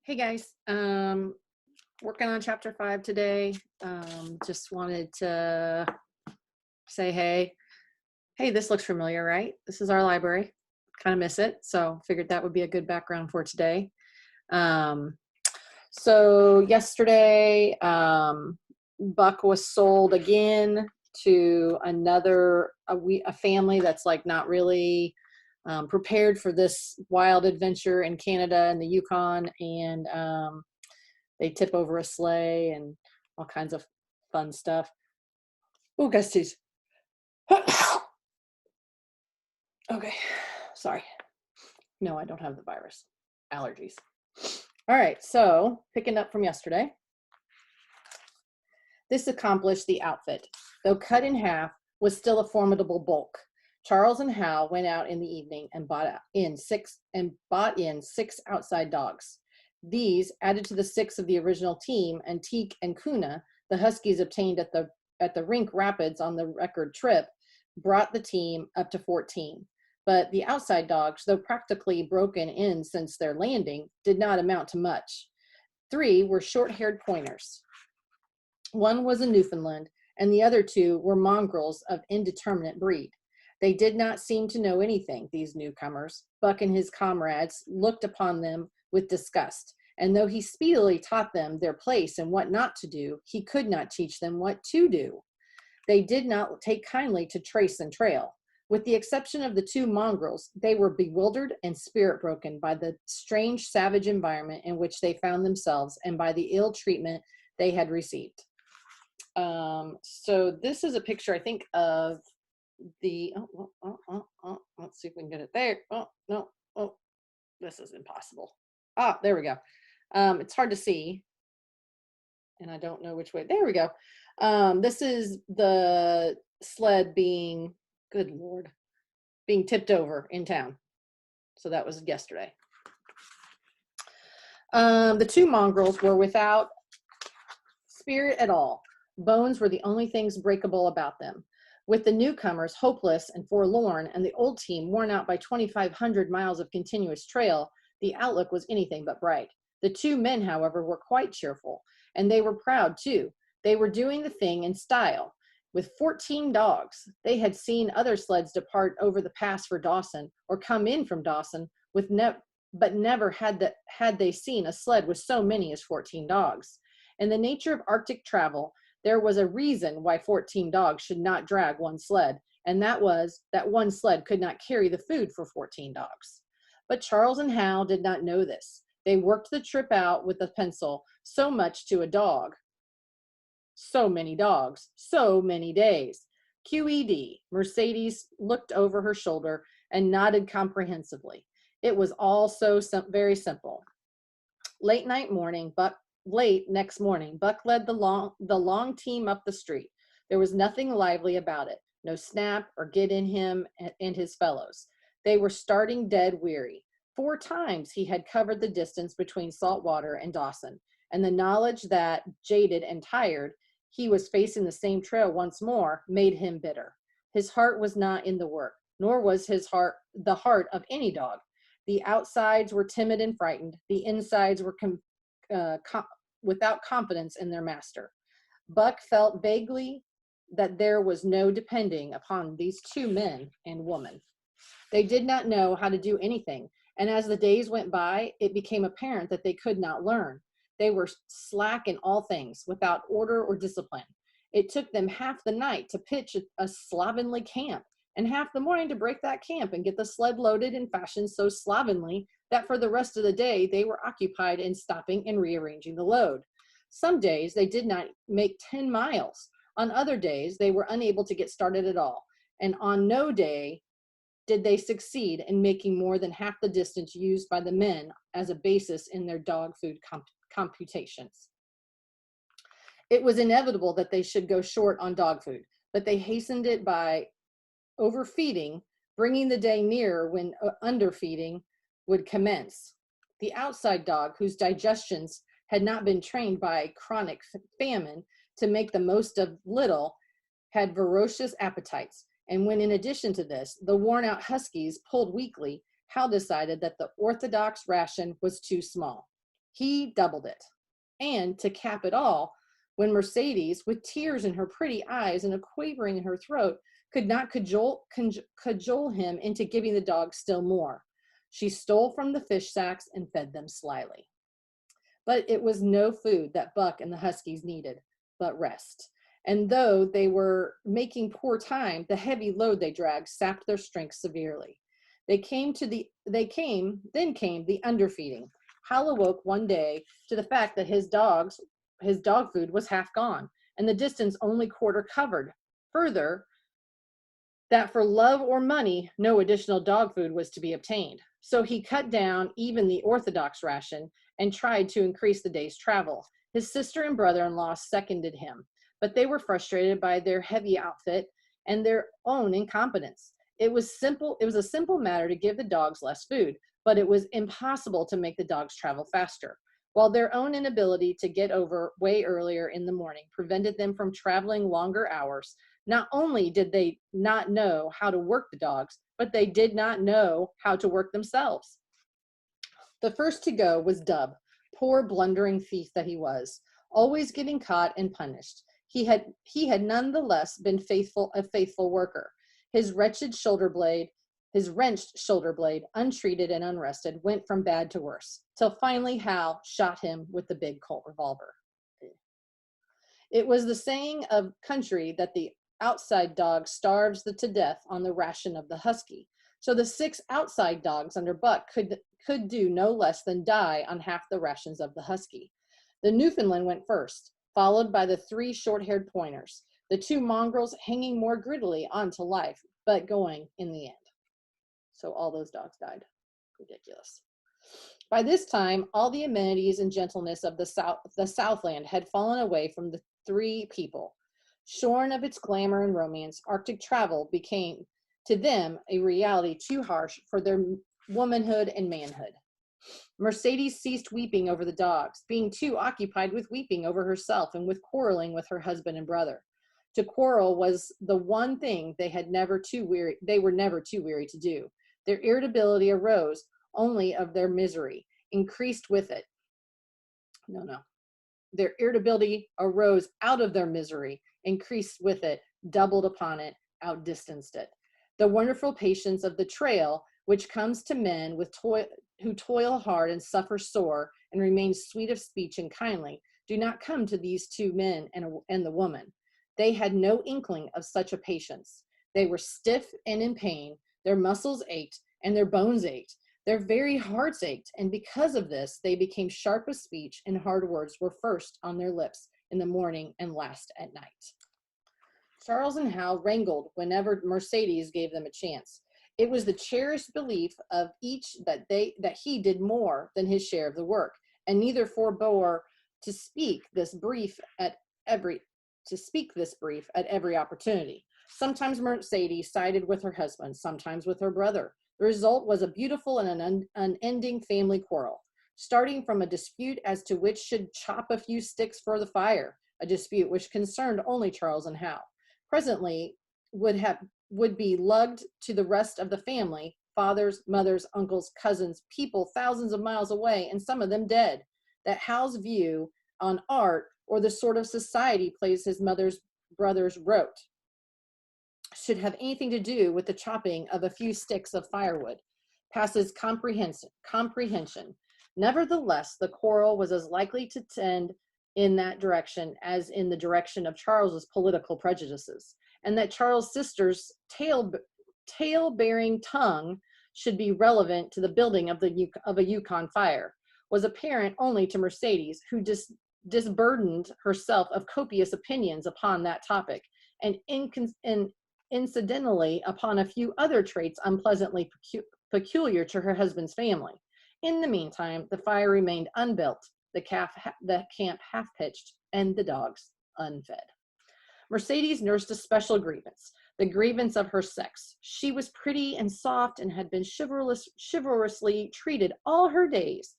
Hey guys, working on chapter 5 today. Just wanted to say, hey, this looks familiar, right? This is our library. Kind of miss it, so figured that would be a good background for today. Um, so yesterday, Buck was sold again to a family that's like not really prepared for this wild adventure in Canada and the Yukon, and they tip over a sleigh and all kinds of fun stuff. Oh, gusties. Okay, sorry. No, I don't have the virus. Allergies. All right, so picking up from yesterday. This accomplished the outfit. Though cut in half, was still a formidable bulk. Charles and Hal went out in the evening and bought in six outside dogs. These, added to the 6 of the original team, and Teak and Kuna, the Huskies obtained at the Rink Rapids on the record trip, brought the team up to 14. But the outside dogs, though practically broken in since their landing, did not amount to much. 3 were short-haired pointers. One was a Newfoundland, and the other 2 were mongrels of indeterminate breed. They did not seem to know anything, these newcomers. Buck and his comrades looked upon them with disgust, and though he speedily taught them their place and what not to do, he could not teach them what to do. They did not take kindly to trace and trail. With the exception of the 2 mongrels, they were bewildered and spirit-broken by the strange, savage environment in which they found themselves and by the ill treatment they had received. So this is a picture, I think, of the, let's see if we can get it there. Oh, no, this is impossible. Ah, there we go. It's hard to see, and I don't know which way. There we go. This is the sled being, good Lord, being tipped over in town. So that was yesterday. The 2 mongrels were without spirit at all. Bones were the only things breakable about them. With the newcomers hopeless and forlorn, and the old team worn out by 2,500 miles of continuous trail, the outlook was anything but bright. The 2 men, however, were quite cheerful, and they were proud too. They were doing the thing in style. With 14 dogs, they had seen other sleds depart over the pass for Dawson, or come in from Dawson, but never had they seen a sled with so many as 14 dogs. In the nature of Arctic travel, there was a reason why 14 dogs should not drag one sled, and that was that one sled could not carry the food for 14 dogs. But Charles and Hal did not know this. They worked the trip out with a pencil, so much to a dog. So many dogs, so many days. QED, Mercedes looked over her shoulder and nodded comprehensively. It was all so very simple. Late next morning, Buck led the long team up the street. There was nothing lively about it, no snap or get in him and his fellows. They were starting dead weary. 4 times he had covered the distance between Saltwater and Dawson, and the knowledge that, jaded and tired, he was facing the same trail once more made him bitter. His heart was not in the work, nor was his heart the heart of any dog. The outsides were timid and frightened. The insides were without confidence in their master. Buck felt vaguely that there was no depending upon these 2 men and woman. They did not know how to do anything, and as the days went by, it became apparent that they could not learn. They were slack in all things, without order or discipline. It took them half the night to pitch a slovenly camp, and half the morning to break that camp and get the sled loaded and fashioned so slovenly that for the rest of the day they were occupied in stopping and rearranging the load. Some days they did not make 10 miles. On other days they were unable to get started at all, and on no day did they succeed in making more than half the distance used by the men as a basis in their dog food computations. It was inevitable that they should go short on dog food, but they hastened it by overfeeding, bringing the day nearer when underfeeding would commence. The outside dog, whose digestions had not been trained by chronic famine to make the most of little, had voracious appetites. And when, in addition to this, the worn-out huskies pulled weakly, Hal decided that the orthodox ration was too small. He doubled it. And to cap it all, when Mercedes, with tears in her pretty eyes and a quavering in her throat, could not cajole him into giving the dogs still more, she stole from the fish sacks and fed them slyly. But it was no food that Buck and the Huskies needed, but rest. And though they were making poor time, the heavy load they dragged sapped their strength severely. Then came the underfeeding. Hal awoke one day to the fact that his dog food was half gone, and the distance only quarter covered. Further, that for love or money, no additional dog food was to be obtained. So he cut down even the orthodox ration and tried to increase the day's travel. His sister and brother-in-law seconded him, but they were frustrated by their heavy outfit and their own incompetence. It was a simple matter to give the dogs less food, but it was impossible to make the dogs travel faster. While their own inability to get over way earlier in the morning prevented them from traveling longer hours, not only did they not know how to work the dogs, but they did not know how to work themselves. The first to go was Dub, poor blundering thief that he was, always getting caught and punished. He had nonetheless been a faithful worker. His wrenched shoulder blade, untreated and unrested, went from bad to worse, till finally Hal shot him with the big Colt revolver. It was the saying of country that the outside dog starves to death on the ration of the husky. So the 6 outside dogs under Buck could do no less than die on half the rations of the husky. The Newfoundland went first, followed by the 3 short-haired pointers, the 2 mongrels hanging more grittily on to life, but going in the end. So all those dogs died. Ridiculous. By this time, all the amenities and gentleness of the Southland had fallen away from the 3 people. Shorn of its glamour and romance, Arctic travel became to them a reality too harsh for their womanhood and manhood. Mercedes ceased weeping over the dogs, being too occupied with weeping over herself and with quarreling with her husband and brother. To quarrel was the one thing they were never too weary to do. Their irritability arose only of their misery, increased with it. Their irritability arose out of their misery, increased with it, doubled upon it, outdistanced it. The wonderful patience of the trail, which comes to men who toil hard and suffer sore and remain sweet of speech and kindly, do not come to these 2 men and the woman. They had no inkling of such a patience. They were stiff and in pain. Their muscles ached and their bones ached. Their very hearts ached, and because of this, they became sharp of speech, and hard words were first on their lips in the morning and last at night. Charles and Hal wrangled whenever Mercedes gave them a chance. It was the cherished belief of each that he did more than his share of the work, and neither forebore to speak this brief at every opportunity. Sometimes Mercedes sided with her husband, sometimes with her brother. The result was a beautiful and an unending family quarrel, starting from a dispute as to which should chop a few sticks for the fire, a dispute which concerned only Charles and Hal. Presently would be lugged to the rest of the family, fathers, mothers, uncles, cousins, people thousands of miles away, and some of them dead, that Hal's view on art or the sort of society plays his mother's brothers wrote should have anything to do with the chopping of a few sticks of firewood passes comprehension. Nevertheless, the quarrel was as likely to tend in that direction as in the direction of Charles's political prejudices, and that Charles' sister's tale-bearing tongue should be relevant to the building of a Yukon fire was apparent only to Mercedes, who disburdened herself of copious opinions upon that topic, and incidentally upon a few other traits unpleasantly peculiar to her husband's family. In the meantime, the fire remained unbuilt, the camp half-pitched, and the dogs unfed. Mercedes nursed a special grievance, the grievance of her sex. She was pretty and soft and had been chivalrously treated all her days,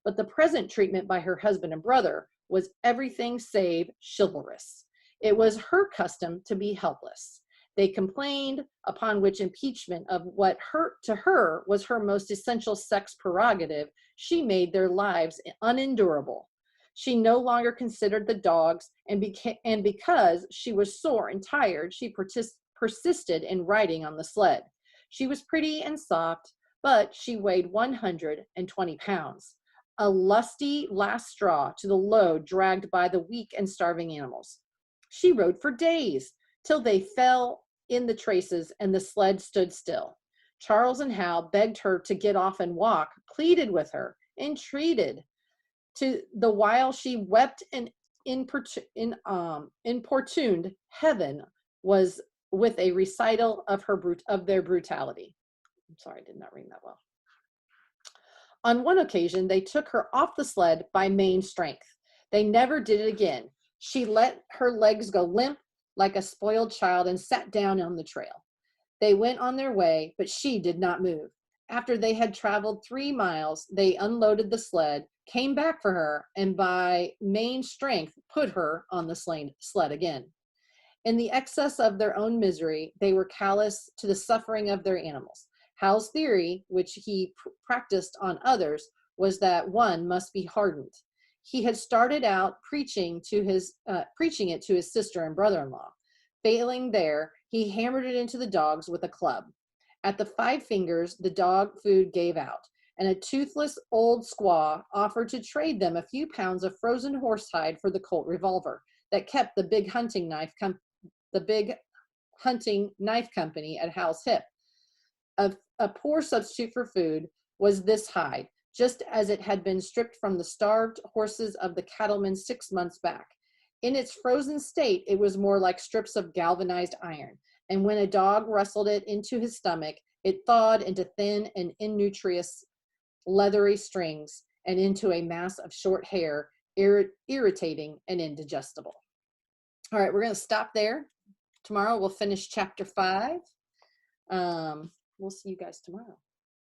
but the present treatment by her husband and brother was everything save chivalrous. It was her custom to be helpless. They complained, upon which impeachment of what to her was her most essential sex prerogative, she made their lives unendurable. She no longer considered the dogs, and because she was sore and tired, she persisted in riding on the sled. She was pretty and soft, but she weighed 120 pounds, a lusty last straw to the load dragged by the weak and starving animals. She rode for days, till they fell in the traces and the sled stood still. Charles and Hal begged her to get off and walk, pleaded with her, entreated, to the while she wept and importuned heaven was with a recital of their brutality. I'm sorry, I did not read that well. On one occasion, they took her off the sled by main strength. They never did it again. She let her legs go limp like a spoiled child and sat down on the trail. They went on their way, but she did not move. After they had traveled 3 miles, they unloaded the sled, came back for her, and by main strength put her on the sled again. In the excess of their own misery, they were callous to the suffering of their animals. Hal's theory, which he practiced on others, was that one must be hardened. He had started out preaching it to his sister and brother-in-law. Failing there, he hammered it into the dogs with a club. At the 5 fingers, the dog food gave out, and a toothless old squaw offered to trade them a few pounds of frozen horsehide for the Colt revolver that kept the big hunting knife company at Hal's hip. A poor substitute for food was this hide, just as it had been stripped from the starved horses of the cattlemen 6 months back. In its frozen state, it was more like strips of galvanized iron, and when a dog wrestled it into his stomach, it thawed into thin and innutritious leathery strings and into a mass of short hair, irritating and indigestible. All right, we're going to stop there. Tomorrow we'll finish chapter 5. We'll see you guys tomorrow.